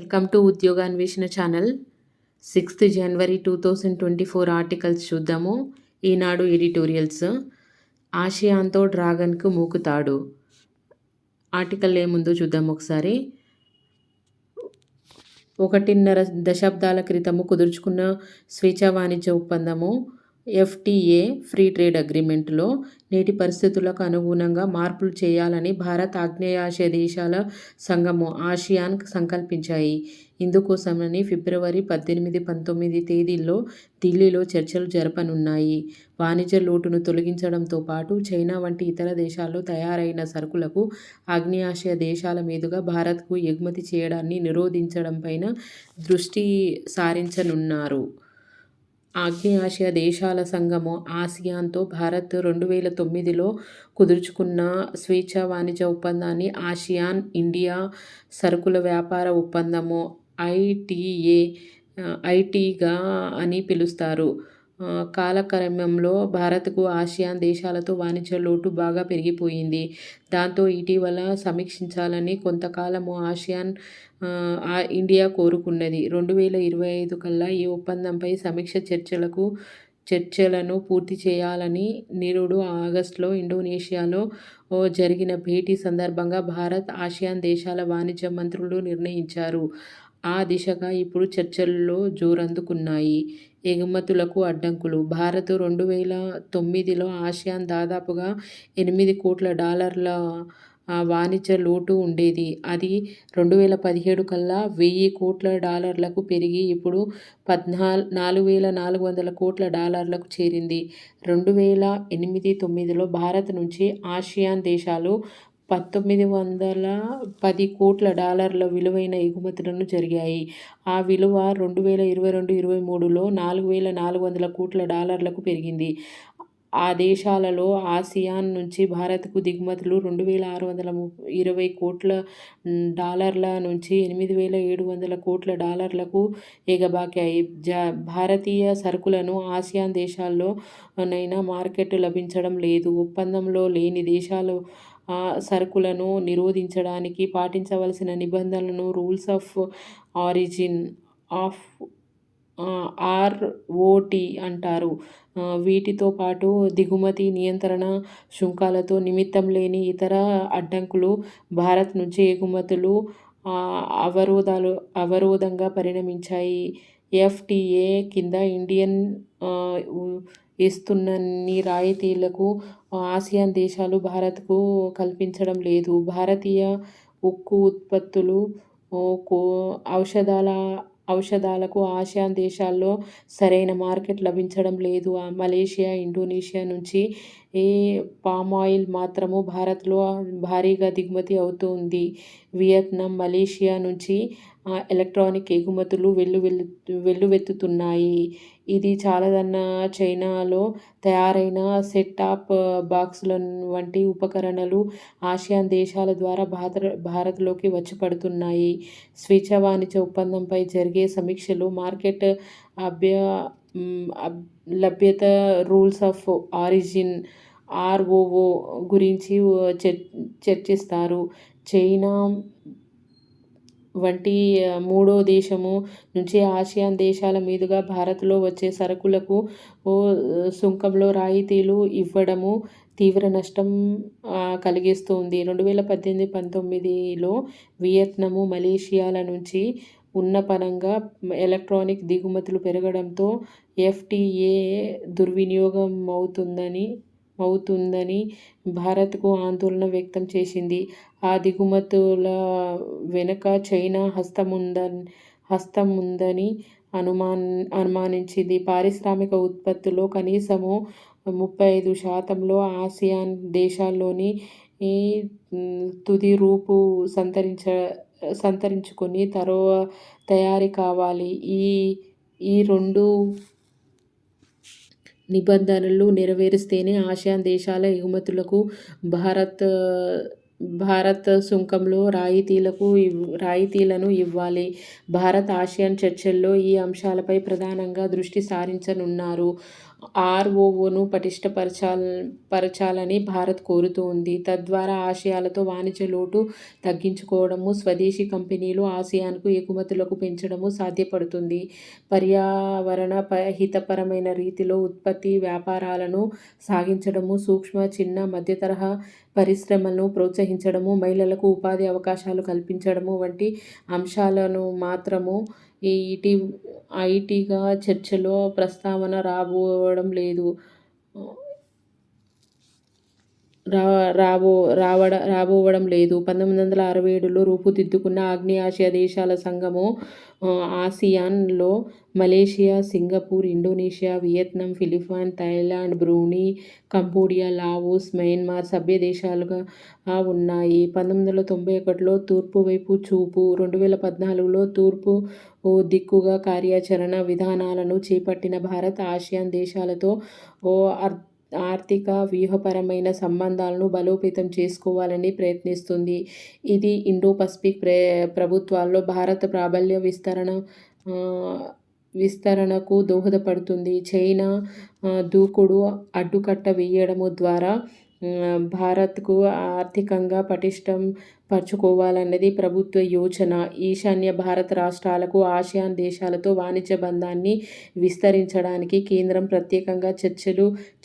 Welcome to ఉద్యోగాన్వేషణ channel. 6th జనవరి 2024 articles చూద్దాము. ఈనాడు ఎడిటోరియల్స్. ఆసియాన్తో డ్రాగన్కు మూకుతాడు. ఆర్టికల్ ఏముందో చూద్దాం ఒకసారి. 1.5 దశాబ్దాల క్రితము కుదుర్చుకున్న స్వేచ్ఛా వాణిజ్య ఒప్పందము FTA ఫ్రీ ట్రేడ్ అగ్రిమెంట్లో నేటి పరిస్థితులకు అనుగుణంగా మార్పులు చేయాలని భారత్, ఆగ్నేయాసియా దేశాల సంఘము ఆసియాన్ సంకల్పించాయి. ఇందుకోసమని ఫిబ్రవరి 18, 19 తేదీల్లో ఢిల్లీలో చర్చలు జరపనున్నాయి. వాణిజ్య లోటును తొలగించడంతో పాటు చైనా వంటి ఇతర దేశాల్లో తయారైన సరుకులకు ఆగ్నేయాసియా దేశాల మీదుగా భారత్కు ఎగుమతి చేయడాన్ని నిరోధించడంపైన దృష్టి సారించనున్నారు. ఆగ్నేయాసియా దేశాల సంఘము ఆసియాన్తో భారత్ 2009లో కుదుర్చుకున్న స్వేచ్ఛా వాణిజ్య ఒప్పందాన్ని ఆసియాన్ ఇండియా సరుకుల వ్యాపార ఒప్పందము ఐటీగా అని పిలుస్తారు. కాలక్రమంలో భారత్కు ఆసియాన్ దేశాలతో వాణిజ్య లోటు బాగా పెరిగిపోయింది. దాంతో ఇటీవల సమీక్షించాలని కొంతకాలము ఇండియా కోరుకున్నది. 2025 కల్లా ఈ ఒప్పందంపై సమీక్ష చర్చలను పూర్తి చేయాలని నిరుడు ఆగస్టులో ఇండోనేషియాలో జరిగిన భేటీ సందర్భంగా భారత్, ఆసియాన్ దేశాల వాణిజ్య మంత్రులు నిర్ణయించారు. ఆ దిశగా ఇప్పుడు చర్చల్లో జోరందుకున్నాయి. ఎగుమతులకు అడ్డంకులు. భారత్ 2009లో ఆసియాన్ దాదాపుగా $8 కోట్ల వాణిజ్య లోటు ఉండేది. అది 2017 కల్లా $1000 కోట్లకు పెరిగి ఇప్పుడు $4,400 కోట్లకు చేరింది. 2008-9లో భారత్ నుంచి ఆసియాన్ దేశాలు $1,910 కోట్ల విలువైన ఎగుమతులను జరిగాయి. ఆ విలువ 2022-23లో $4,400 కోట్లకు పెరిగింది. ఆ దేశాలలో ఆసియాన్ నుంచి భారత్కు దిగుమతులు $2,620 కోట్ల నుంచి $8,700 కోట్లకు ఎగబాకాయి. భారతీయ సరుకులను ఆసియాన్ దేశాల్లోనైనా మార్కెట్ లభించడం లేదు. ఒప్పందంలో లేని దేశాలు సరుకులను నిరోధించడానికి పాటించవలసిన నిబంధనలను రూల్స్ ఆఫ్ ఆరిజిన్ ROT అంటారు. వీటితో పాటు దిగుమతి నియంత్రణ సుంకాలతో నిమిత్తం లేని ఇతర అడ్డంకులు భారత్ నుంచి ఎగుమతులు అవరోధంగా పరిణమించాయి. FTA కింద ఇండియా ఇస్తున్నన్ని రాయితీలకు ఆసియాన్ దేశాలు భారత్కు కల్పించడం లేదు. భారతీయ ఉక్కు ఉత్పత్తులు, ఔషధాలకు ఆసియాన్ దేశాల్లో సరైన మార్కెట్ లభించడం లేదు. మలేషియా, ఇండోనేషియా నుంచి పామాయిల్ మాత్రము భారత్లో భారీగా దిగుమతి అవుతోంది. వియత్నాం, మలేషియా నుంచి ఎలక్ట్రానిక్ ఎగుమతులు వెల్లువెత్తుతున్నాయి. ఇది చాలదన్న చైనాలో తయారైన సెట్ టాప్ బాక్సుల వంటి ఉపకరణాలు ఆసియాన్ దేశాల ద్వారా భారత్లోకి వచ్చి పడుతున్నాయి. స్వేచ్ఛా వాణిజ్య ఒప్పందంపై జరిగే సమీక్షలో మార్కెట్ లభ్యత, రూల్స్ ఆఫ్ ఆరిజిన్ ROO గురించి చర్చిస్తారు. చైనా వంటి మూడో దేశము నుంచి ఆసియాన్ దేశాల మీదుగా భారత్లో వచ్చే సరుకులకు సుంకంలో రాయితీలు ఇవ్వడము తీవ్ర నష్టం కలిగిస్తోంది. 2018-19లో వియత్నాము, మలేషియాల నుంచి ఉన్నపనంగా ఎలక్ట్రానిక్ దిగుమతులు పెరగడంతో FTA దుర్వినియోగం అవుతుందని భారత్కు ఆందోళన వ్యక్తం చేసింది. ఆ దిగుమతుల వెనుక చైనా హస్తం ఉందని అనుమానించింది. పారిశ్రామిక ఉత్పత్తిలో కనీసము 35% ఆసియాన్ దేశాల్లోని తుది రూపు సంతరించుకొని తయారీ కావాలి. ఈ రెండు నిబంధనలు నెరవేరిస్తేనే ఆసియాన్ దేశాల ఎగుమతులకు భారత్ సుంకంలో రాయితీలను ఇవ్వాలి. భారత్, ఆసియాన్ చర్చల్లో ఈ అంశాలపై ప్రధానంగా దృష్టి సారించనున్నారు. ఆర్ఓఓను పరచాలని భారత్ కోరుతూ ఉంది. తద్వారా ఆసియాలతో వాణిజ్య లోటు తగ్గించుకోవడము, స్వదేశీ కంపెనీలు ఆసియాన్కు ఎగుమతులకు పెంచడము సాధ్యపడుతుంది. పర్యావరణ హితపరమైన రీతిలో ఉత్పత్తి వ్యాపారాలను సాగించడము, సూక్ష్మ, చిన్న, మధ్యతరహా పరిశ్రమలను ప్రోత్సహించడము, మహిళలకు ఉపాధి అవకాశాలు కల్పించడము వంటి అంశాలను మాత్రము ఐటీగా చర్చలో ప్రస్తావన రాబోవడం లేదు. 1967లో రూపుదిద్దుకున్న ఆగ్నేయాసియా దేశాల సంఘము ఆసియాన్లో Malaysia, Singapore, Indonesia, Vietnam, Philippines, Thailand, Brunei, Cambodia, Laos, Myanmar సభ్య దేశాలుగా ఉన్నాయి. 1991లో తూర్పు వైపు చూపు, 2014లో తూర్పు దిక్కుగా కార్యాచరణ విధానాలను చేపట్టిన భారత్ ఆసియాన్ దేశాలతో ఆర్థిక, వ్యూహపరమైన సంబంధాలను బలోపేతం చేసుకోవాలని ప్రయత్నిస్తుంది. ఇది ఇండో-పసిఫిక్ ప్రభుత్వాల్లో భారత ప్రాబల్య విస్తరణకు దోహదపడుతుంది. చైనా దూకుడు అడ్డుకట్ట వేయడము ద్వారా భారత్కు ఆర్థికంగా పటిష్టం పరచుకోవాలన్నది ప్రభుత్వ యోచన. ఈశాన్య భారత రాష్ట్రాలకు ఆసియాన్ దేశాలతో వాణిజ్య బంధాన్ని విస్తరించడానికి కేంద్రం ప్రత్యేకంగా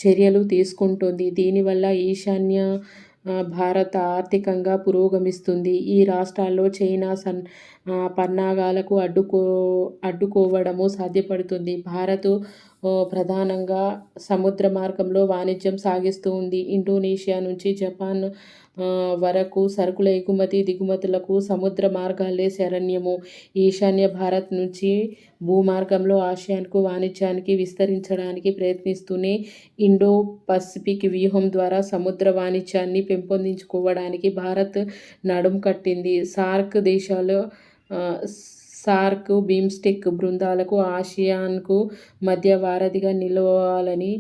చర్యలు తీసుకుంటోంది. దీనివల్ల ఈశాన్య భారత్ ఆర్థికంగా పురోగమిస్తుంది. ఈ రాష్ట్రాల్లో చైనా పన్నాగాలకు అడ్డుకోవడము సాధ్యపడుతుంది. భారత్ ప్రధానంగా సముద్ర మార్గంలో వాణిజ్యం సాగిస్తూ ఉంది. ఇండోనేషియా నుంచి జపాన్ వరకు సరుకుల ఎగుమతి, దిగుమతులకు సముద్ర మార్గాలే శరణ్యము. ఈశాన్య భారత్ నుంచి భూమార్గంలో ఆసియాన్కు వాణిజ్యానికి విస్తరించడానికి ప్రయత్నిస్తూనే ఇండో-పసిఫిక్ వ్యూహం ద్వారా సముద్ర వాణిజ్యాన్ని పెంపొందించుకోవడానికి భారత్ నడుం కట్టింది. సార్క్, బిమ్స్టెక్ బృందాలకు ఆసియాన్కు మధ్య వారధిగా నిలవాలని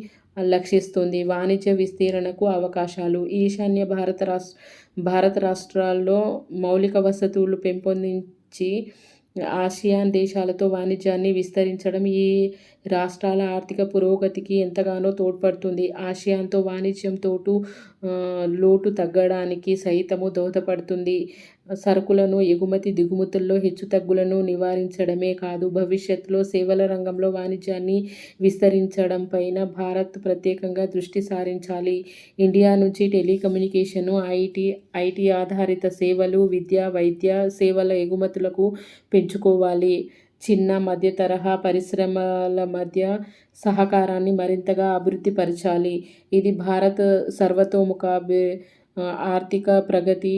లక్ష్యిస్తోంది. వాణిజ్య విస్తరణకు అవకాశాలు. ఈశాన్య భారత రాష్ట్రాల్లో మౌలిక వసతులు పెంపొందించి ఆసియాన్ దేశాలతో వాణిజ్యాన్ని విస్తరించడం ఈ రాష్ట్రాల ఆర్థిక పురోగతికి ఎంతగానో తోడ్పడుతుంది. ఆసియాన్తో వాణిజ్యం లోటు తగ్గడానికి సైతము దోహదపడుతుంది. సరుకులను ఎగుమతి, దిగుమతుల్లో హెచ్చుతగ్గులను నివారించడమే కాదు, భవిష్యత్తులో సేవల రంగంలో వాణిజ్యాన్ని విస్తరించడంపైన భారత్ ప్రత్యేకంగా దృష్టి సారించాలి. ఇండియా నుంచి టెలికమ్యూనికేషను, ఐటీ ఆధారిత సేవలు, విద్య, వైద్య సేవల ఎగుమతులకు పెంచుకోవాలి. చిన్న, మధ్యతరహా పరిశ్రమల మధ్య సహకారాన్ని మరింతగా అభివృద్ధి పరచాలి. ఇది భారత్ సర్వతోముఖ ఆర్థిక ప్రగతి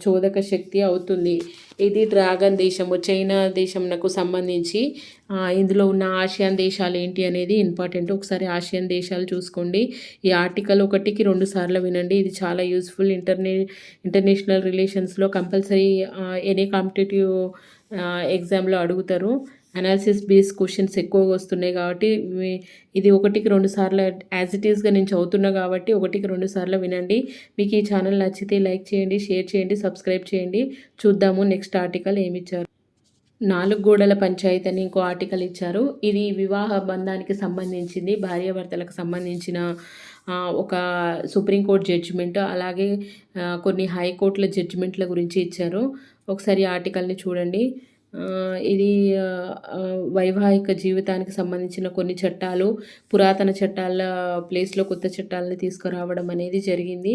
చోదక శక్తి అవుతుంది. ఇది డ్రాగన్ దేశము, చైనా దేశంకు సంబంధించి. ఇందులో ఉన్న ఆసియాన్ దేశాలు ఏంటి అనేది ఇంపార్టెంట్. ఒకసారి ఆసియాన్ దేశాలు చూసుకోండి. ఈ ఆర్టికల్ 1కి 2 సార్లు వినండి. ఇది చాలా యూస్ఫుల్. ఇంటర్నేషనల్ రిలేషన్స్లో కంపల్సరీ ఎనీ కాంపిటేటివ్ ఎగ్జామ్లో అడుగుతారు. అనాలిసిస్ బేస్ క్వశ్చన్స్ ఎక్కువగా వస్తున్నాయి కాబట్టి ఇది 1కి 2 సార్లు యాజ్ ఇట్ ఈస్గా నేను చదువుతున్నా కాబట్టి 1కి 2 సార్లు వినండి. మీకు ఈ ఛానల్ నచ్చితే లైక్ చేయండి, షేర్ చేయండి, సబ్స్క్రైబ్ చేయండి. చూద్దాము నెక్స్ట్ ఆర్టికల్ ఏమిచ్చారు. 4 గోడల పంచాయతీ అని ఇంకో ఆర్టికల్ ఇచ్చారు. ఇది వివాహ బంధానికి సంబంధించింది, భార్యాభర్తలకు సంబంధించిన ఒక సుప్రీంకోర్టు జడ్జిమెంట్, అలాగే కొన్ని హైకోర్టుల జడ్జిమెంట్ల గురించి ఇచ్చారు. ఒకసారి ఆర్టికల్ని చూడండి. ఇది వైవాహిక జీవితానికి సంబంధించిన కొన్ని చట్టాలు, పురాతన చట్టాల ప్లేస్లో కొత్త చట్టాలని తీసుకురావడం అనేది జరిగింది.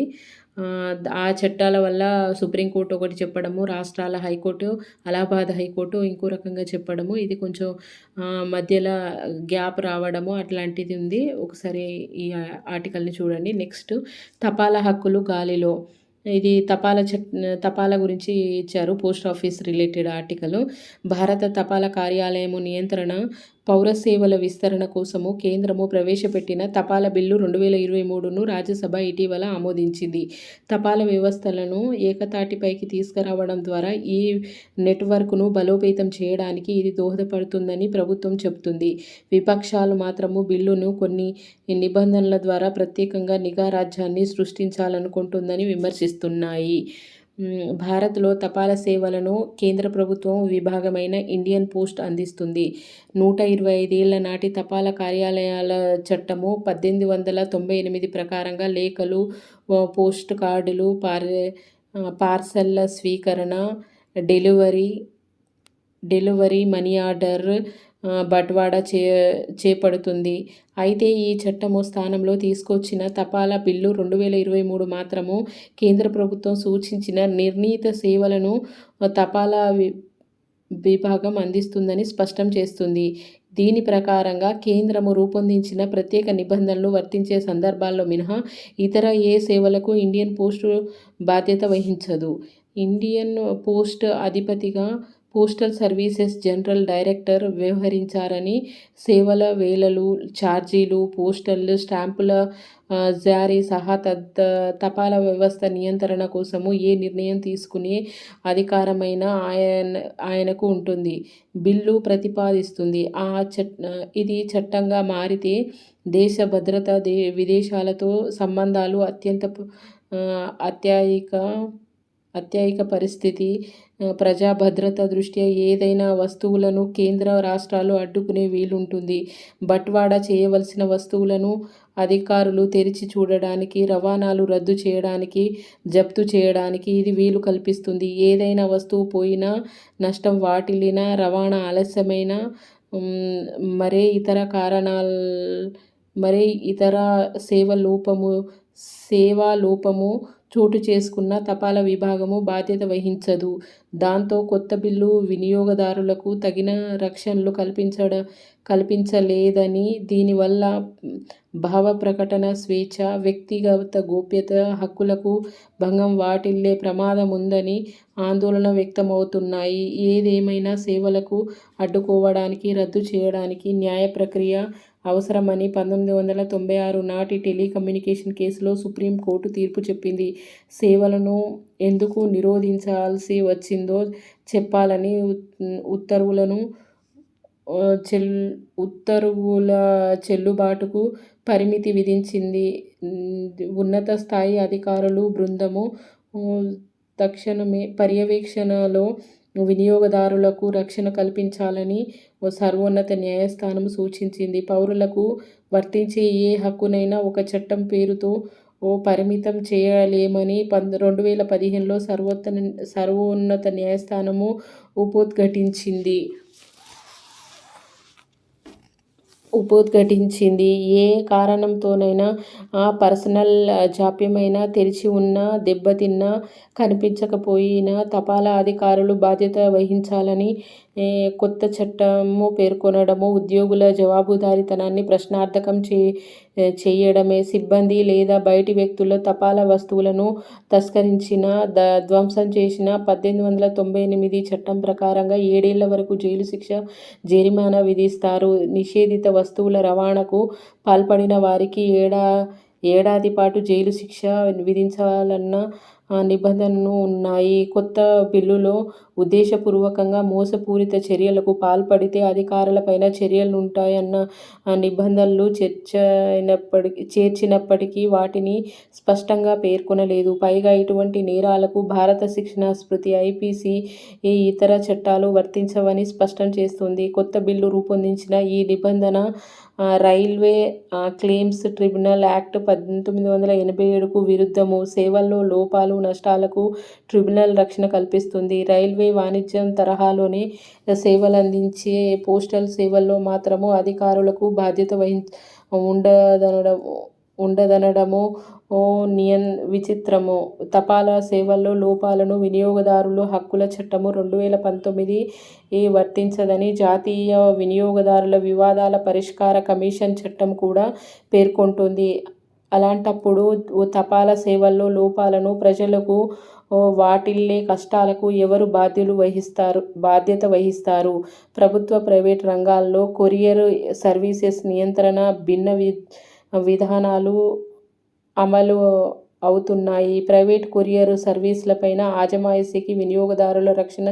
ఆ చట్టాల వల్ల సుప్రీంకోర్టు ఒకటి చెప్పడము, రాష్ట్రాల హైకోర్టు, అలహాబాద్ హైకోర్టు ఇంకో రకంగా చెప్పడము, ఇది కొంచెం మధ్యలో గ్యాప్ రావడము అట్లాంటిది ఉంది. ఒకసారి ఈ ఆర్టికల్ని చూడండి. నెక్స్ట్ తపాలా హక్కులు గాలిలో. ఇది తపాలా గురించి ఇచ్చారు. Post office related article. భారత తపాలా కార్యాలయము నియంత్రణ, పౌర సేవల విస్తరణ కోసము కేంద్రము ప్రవేశపెట్టిన తపాలా బిల్లు 2023ను రాజ్యసభ ఇటీవల ఆమోదించింది. తపాలా వ్యవస్థలను ఏకతాటిపైకి తీసుకురావడం ద్వారా ఈ నెట్వర్క్ను బలోపేతం చేయడానికి ఇది దోహదపడుతుందని ప్రభుత్వం చెబుతుంది. విపక్షాలు మాత్రము బిల్లును కొన్ని నిబంధనల ద్వారా ప్రత్యేకంగా నిఘా రాజ్యాన్ని సృష్టించాలనుకుంటుందని విమర్శిస్తున్నాయి. భారత్లో తపాలా సేవలను కేంద్ర ప్రభుత్వం విభాగమైన ఇండియన్ పోస్ట్ అందిస్తుంది. 125 ఏళ్ల నాటి తపాలా కార్యాలయాల చట్టము 1898 ప్రకారంగా లేఖలు, పోస్ట్ కార్డులు, పార్సళ్ల స్వీకరణ, డెలివరీ డెలివరీ మనీ ఆర్డర్, బట్వాడా చేపడుతుంది. అయితే ఈ చట్టము స్థానంలో తీసుకొచ్చిన తపాలా బిల్లు 2023 మాత్రము కేంద్ర ప్రభుత్వం సూచించిన నిర్ణీత సేవలను తపాలా విభాగం అందిస్తుందని స్పష్టం చేస్తుంది. దీని ప్రకారంగా కేంద్రము రూపొందించిన ప్రత్యేక నిబంధనలు వర్తించే సందర్భాల్లో మినహా ఇతర ఏ సేవలకు ఇండియన్ పోస్ట్ బాధ్యత వహించదు. ఇండియన్ పోస్ట్ అధిపతిగా పోస్టల్ సర్వీసెస్ జనరల్ డైరెక్టర్ వ్యవహరించారని సేవల వేళలు, ఛార్జీలు, పోస్టల్ స్టాంపుల జారీ సహా తపాలా వ్యవస్థ నియంత్రణ కోసము ఏ నిర్ణయం తీసుకునే అధికారమైన ఆయనకు ఉంటుంది. బిల్లు ప్రతిపాదిస్తుంది. ఇది చట్టంగా మారితే దేశ భద్రత, విదేశాలతో సంబంధాలు, అత్యయిక పరిస్థితి, ప్రజా భద్రత దృష్ట్యా ఏదైనా వస్తువులను కేంద్ర రాష్ట్రాలు అడ్డుకునే వీలుంటుంది. బట్వాడా చేయవలసిన వస్తువులను అధికారులు తెరిచి చూడడానికి, రవాణాలు రద్దు చేయడానికి, జప్తు చేయడానికి ఇది వీలు కల్పిస్తుంది. ఏదైనా వస్తువు పోయినా, నష్టం వాటిల్లినా, రవాణా ఆలస్యమైనా, మరే ఇతర సేవా లోపము చోటు చేసుకున్న తపాలా విభాగము బాధ్యత వహించదు. దాంతో కొత్త బిల్లు వినియోగదారులకు తగిన రక్షణలు కల్పించలేదని, దీనివల్ల భావ ప్రకటన స్వేచ్ఛ, వ్యక్తిగత గోప్యత హక్కులకు భంగం వాటిల్లే ప్రమాదముందని ఆందోళన వ్యక్తమవుతున్నాయి. ఏదేమైనా సేవలకు అడ్డుకోవడానికి, రద్దు చేయడానికి న్యాయ ప్రక్రియ అవసరమని 1996 నాటి టెలికమ్యూనికేషన్ కేసులో సుప్రీంకోర్టు తీర్పు చెప్పింది. సేవలను ఎందుకు నిరోధించాల్సి వచ్చిందో చెప్పాలని ఉత్తర్వుల చెల్లుబాటుకు పరిమితి విధించింది. ఉన్నత స్థాయి అధికారుల బృందము తక్షణమే పర్యవేక్షణలో వినియోగదారులకు రక్షణ కల్పించాలని సర్వోన్నత న్యాయస్థానం సూచించింది. పౌరులకు వర్తించే ఏ హక్కునైనా ఒక చట్టం పేరుతో పరిమితం చేయలేమని 2015లో సర్వోన్నత న్యాయస్థానము ఉపోద్ఘాటించింది. ఏ కారణంతోనైనా పర్సనల్ జాప్యమైనా, తెరిచి ఉన్నా, దెబ్బతిన్నా, కనిపించకపోయినా తపాలా అధికారులు బాధ్యత వహించాలని కొత్త చట్టము పేర్కొనడము ఉద్యోగుల జవాబుదారీతనాన్ని ప్రశ్నార్థకం చేయడమే. సిబ్బంది లేదా బయటి వ్యక్తుల తపాలా వస్తువులను తస్కరించిన, ధ్వంసం చేసిన 1898 చట్టం ప్రకారంగా 7 ఏళ్ల వరకు జైలు శిక్ష, జరిమానా విధిస్తారు. నిషేధిత వస్తువుల రవాణాకు పాల్పడిన వారికి ఏడాది పాటు జైలు శిక్ష విధించాలన్న నిబంధనలు ఉన్నాయి. కొత్త బిల్లులో ఉద్దేశపూర్వకంగా మోసపూరిత చర్యలకు పాల్పడితే అధికారులపైన చర్యలుంటాయన్న నిబంధనలు చేర్చినప్పటికీ వాటిని స్పష్టంగా పేర్కొనలేదు. పైగా ఇటువంటి నేరాలకు భారత శిక్షా స్మృతి, ఐపీసీ, ఇతర చట్టాలు వర్తించవని స్పష్టం చేస్తుంది. కొత్త బిల్లు రూపొందించిన ఈ నిబంధన రైల్వే క్లెయిమ్స్ ట్రిబ్యునల్ యాక్ట్ 1987కు విరుద్ధము. సేవల్లో లోపాలు, నష్టాలకు ట్రిబ్యునల్ రక్షణ కల్పిస్తుంది. రైల్వే వాణిజ్యం తరహాలోనే సేవలందించే పోస్టల్ సేవల్లో మాత్రము అధికారులకు బాధ్యత ఉండదనడము విచిత్రము. తపాలా సేవల్లో లోపాలను వినియోగదారుల హక్కుల చట్టము 2019 వర్తించదని జాతీయ వినియోగదారుల వివాదాల పరిష్కార కమిషన్ చట్టం కూడా పేర్కొంటుంది. అలాంటప్పుడు తపాలా సేవల్లో లోపాలను, ప్రజలకు వాటిల్లే కష్టాలకు ఎవరు బాధ్యత వహిస్తారు? ప్రభుత్వ, ప్రైవేట్ రంగాల్లో కొరియర్ సర్వీసెస్ నియంత్రణ భిన్న విధానాలు అమలు అవుతున్నాయి. ప్రైవేట్ కొరియర్ సర్వీసులపైన అజమాయిషీకి వినియోగదారుల రక్షణ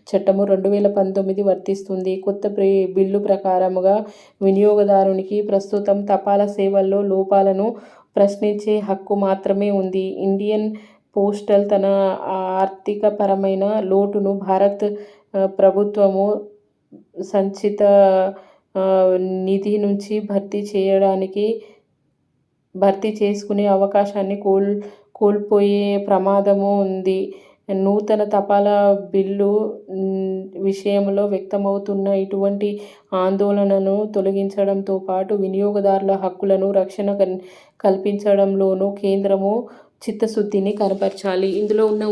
చట్టము 2019 వర్తిస్తుంది. కొత్త బిల్లు ప్రకారముగా వినియోగదారునికి ప్రస్తుతం తపాలా సేవల్లో లోపాలను ప్రశ్నించే హక్కు మాత్రమే ఉంది. ఇండియన్ పోస్టల్ తన ఆర్థికపరమైన లోటును భారత్ ప్రభుత్వము సంచిత నిధి నుంచి భర్తీ చేసుకునే అవకాశాన్ని కోల్పోయే ప్రమాదము ఉంది. నూతన తపాలా బిల్లు విషయంలో వ్యక్తమవుతున్న ఇటువంటి ఆందోళనను తొలగించడంతో పాటు వినియోగదారుల హక్కులను రక్షణ కల్పించడంలోనూ కేంద్రము చిత్తశుద్ధిని కనపరచాలి. ఇందులో ఉన్న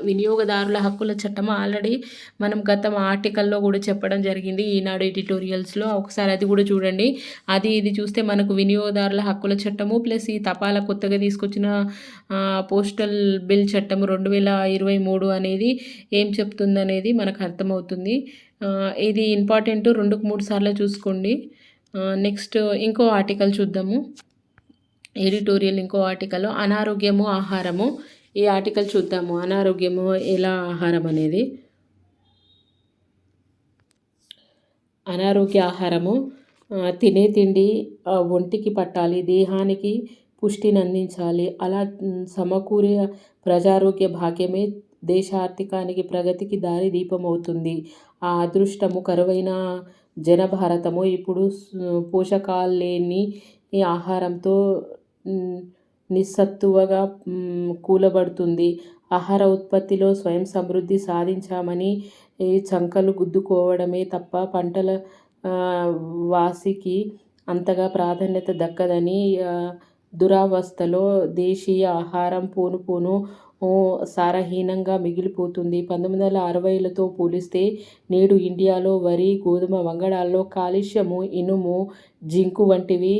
వినియోగదారుల హక్కుల చట్టం ఆల్రెడీ మనం గత ఆర్టికల్లో కూడా చెప్పడం జరిగింది, ఈనాడు ఎడిటోరియల్స్లో. ఒకసారి అది కూడా చూడండి. ఇది చూస్తే మనకు వినియోగదారుల హక్కుల చట్టము ప్లస్ ఈ తపాలా కొత్తగా తీసుకొచ్చిన పోస్టల్ బిల్ చట్టం 2023 అనేది ఏం చెప్తుందనేది మనకు అర్థమవుతుంది. ఇది ఇంపార్టెంట్, 2-3 సార్లు చూసుకోండి. నెక్స్ట్ ఇంకో ఆర్టికల్ చూద్దాము. ఎడిటోరియల్ ఇంకో ఆర్టికల్ అనారోగ్యము ఆహారము. ఈ ఆర్టికల్ చూద్దాము. అనారోగ్యము ఎలా ఆహారం అనేది. అనారోగ్య ఆహారము తినే తిండి ఒంటికి పట్టాలి, దేహానికి పుష్టిని అందించాలి. అలా సమకూరే ప్రజారోగ్య భాగ్యమే దేశ ఆర్థికానికి ప్రగతికి దారి దీపమవుతుంది. ఆ అదృష్టము కరువైన జనభారతము ఇప్పుడు పోషకాలేని ఆహారంతో నిస్సత్తువగా కూలబడుతుంది. ఆహార ఉత్పత్తిలో స్వయం సమృద్ధి సాధించామని చంకలు గుద్దుకోవడమే తప్ప పంటల వాసికి అంతగా ప్రాధాన్యత దక్కదని దురవస్థలో దేశీయ ఆహారం పోను సారహీనంగా మిగిలిపోతుంది. 1960లతో పోలిస్తే నేడు ఇండియాలో వరి, గోధుమ, వంగడాల్లో కాల్షియము, ఇనుము, జింకు వంటివి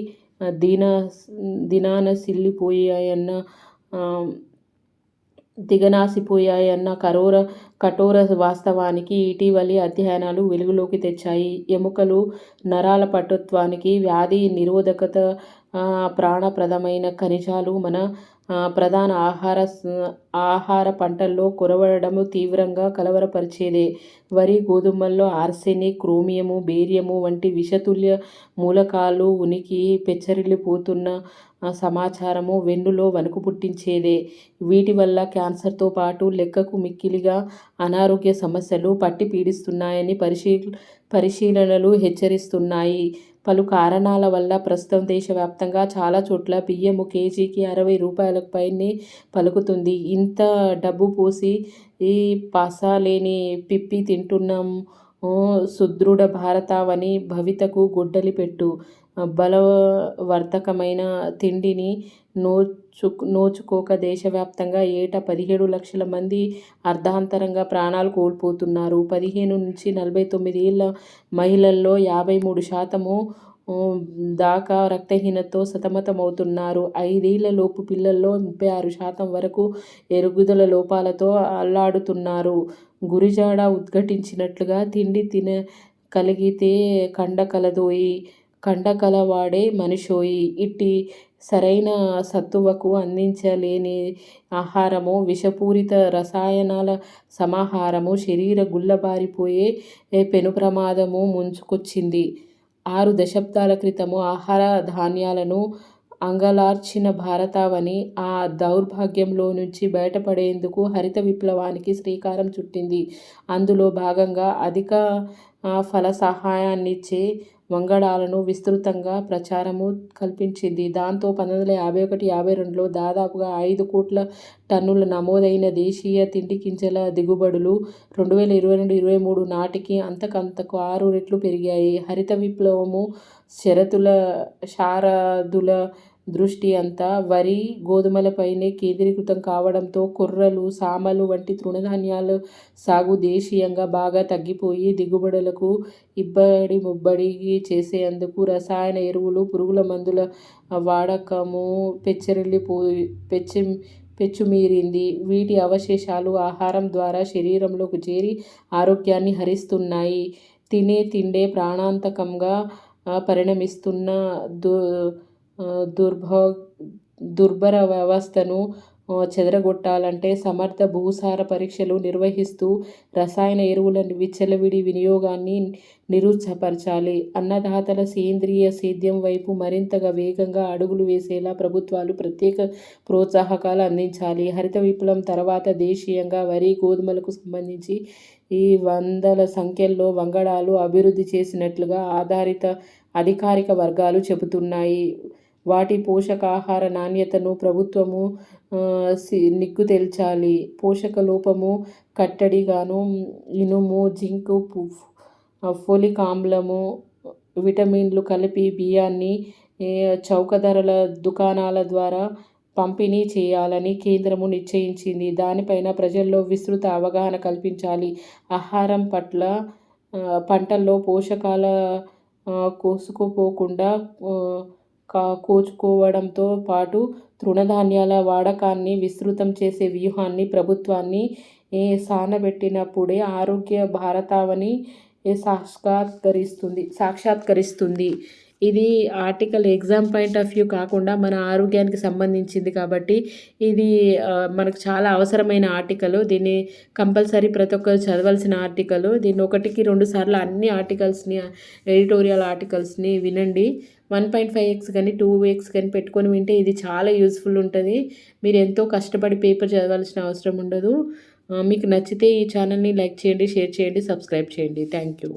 దిగనాసిపోయాయన్న కఠోర వాస్తవానికి ఇటీవలి అధ్యయనాలు వెలుగులోకి తెచ్చాయి. ఎముకలు, నరాల పటుత్వానికి, వ్యాధి నిరోధకత, ప్రాణప్రదమైన ఖనిజాలు మన ప్రధాన ఆహార పంటల్లో కొరవడము తీవ్రంగా కలవరపరిచేదే. వరి, గోధుమల్లో ఆర్సెనిక్, క్రోమియము, బేరియము వంటి విషతుల్య మూలకాలు ఉనికి పెచ్చరిల్లిపోతున్న సమాచారము వెన్నులో వణుకు పుట్టించేదే. వీటి వల్ల క్యాన్సర్తో పాటు లెక్కకు మిక్కిలిగా అనారోగ్య సమస్యలు పట్టి పీడిస్తున్నాయని పరిశీలనలు హెచ్చరిస్తున్నాయి. పలు కారణాల వల్ల ప్రస్తుతం దేశవ్యాప్తంగా చాలా చోట్ల బియ్యము కేజీకి 60 రూపాయలకు పైనే పలుకుతుంది. ఇంత డబ్బు పోసి ఈ పసలేని పిప్పి తింటున్నాం. సుదృఢ భారతావని భవితకు గొడ్డలి పెట్టు. బలవర్ధకమైన తిండిని నోచుకోక దేశవ్యాప్తంగా ఏటా 17 లక్షల మంది అర్ధాంతరంగా ప్రాణాలు కోల్పోతున్నారు. 15-49 ఏళ్ల మహిళల్లో 53% దాకా రక్తహీనతతో సతమతమవుతున్నారు. 5 ఏళ్ల లోపు పిల్లల్లో 36% వరకు ఎదుగుదల లోపాలతో అల్లాడుతున్నారు. గురిజాడ ఉద్ఘాటించినట్లుగా తిండి తినగలిగితే కండ కలదోయి, కండ కలవాడే మనిషోయి. ఇట్టి సరైన సత్తువకు అందించలేని ఆహారము, విషపూరిత రసాయనాల సమాహారము శరీర గుల్లబారిపోయే పెను ప్రమాదము ముంచుకొచ్చింది. 6 దశాబ్దాల క్రితము ఆహార ధాన్యాలను అంగలార్చిన భారతావని ఆ దౌర్భాగ్యంలో నుంచి బయటపడేందుకు హరిత విప్లవానికి శ్రీకారం చుట్టింది. అందులో భాగంగా అధిక ఫలసహాయాన్నిచ్చే వంగడాలను విస్తృతంగా ప్రచారము కల్పించింది. దాంతో 1951-52లో దాదాపుగా 5 కోట్ల టన్నుల నమోదైన దేశీయ తిండి గింజల దిగుబడులు 2022-23 నాటికి అంతకంతకు 6 రెట్లు పెరిగాయి. హరిత విప్లవము శారదుల దృష్టి అంతా వరి, గోధుమలపైనే కేంద్రీకృతం కావడంతో కొర్రలు, సామలు వంటి తృణధాన్యాల సాగు దేశీయంగా బాగా తగ్గిపోయి దిగుబడులకు ఇబ్బడి ముబ్బడి చేసేందుకు రసాయన ఎరువులు, పురుగుల మందుల వాడకము పెచ్చుమీరింది. వీటి అవశేషాలు ఆహారం ద్వారా శరీరంలోకి చేరి ఆరోగ్యాన్ని హరిస్తున్నాయి. తినే తిండే ప్రాణాంతకంగా పరిణమిస్తున్న దుర్భర వ్యవస్థను చెదరగొట్టాలంటే సమర్థ భూసార పరీక్షలు నిర్వహిస్తూ రసాయన ఎరువుల విచ్చలవిడి వినియోగాన్ని నిరుత్సాహపరచాలి. అన్నదాతల సేంద్రియ సేద్యం వైపు మరింతగా వేగంగా అడుగులు వేసేలా ప్రభుత్వాలు ప్రత్యేక ప్రోత్సాహకాలు అందించాలి. హరిత విప్లవం తర్వాత దేశీయంగా వరి, గోధుమలకు సంబంధించి ఈ వందల సంఖ్యల్లో వంగడాలు అభివృద్ధి చేసినట్లుగా అధికారిక వర్గాలు చెబుతున్నాయి. వాటి పోషకాహార నాణ్యతను ప్రభుత్వము నిగ్గు తేల్చాలి. పోషక లోపము కట్టడిగాను ఇనుము, జింకు, ఫోలిక్ ఆమ్లము, విటమిన్లు కలిపి బియ్యాన్ని చౌక ధరల దుకాణాల ద్వారా పంపిణీ చేయాలని కేంద్రము నిశ్చయించింది. దానిపైన ప్రజల్లో విస్తృత అవగాహన కల్పించాలి. ఆహారం పట్ల పంటల్లో పోషకాల కోసుకుపోకుండా కోచుకోవడంతో పాటు తృణధాన్యాల వాడకాన్ని విస్తృతం చేసే వ్యూహాన్ని ప్రభుత్వాన్ని సానబెట్టినప్పుడే ఆరోగ్య భారతావని సాక్షాత్కరిస్తుంది. ఇది article exam point of view కాకుండా మన ఆరోగ్యానికి సంబంధించింది కాబట్టి ఇది మనకు చాలా అవసరమైన ఆర్టికల్. దీన్ని కంపల్సరీ ప్రతి ఒక్కరు చదవాల్సిన ఆర్టికల్. దీన్ని 1కి 2 సార్లు అన్ని ఆర్టికల్స్ని, ఎడిటోరియల్ ఆర్టికల్స్ని వినండి. 1.5x కానీ 2x కానీ పెట్టుకొని వింటే ఇది చాలా యూస్ఫుల్ ఉంటుంది. మీరు ఎంతో కష్టపడి పేపర్ చదవాల్సిన అవసరం ఉండదు. మీకు నచ్చితే ఈ ఛానల్ని లైక్ చేయండి, షేర్ చేయండి, సబ్స్క్రైబ్ చేయండి. Thank you.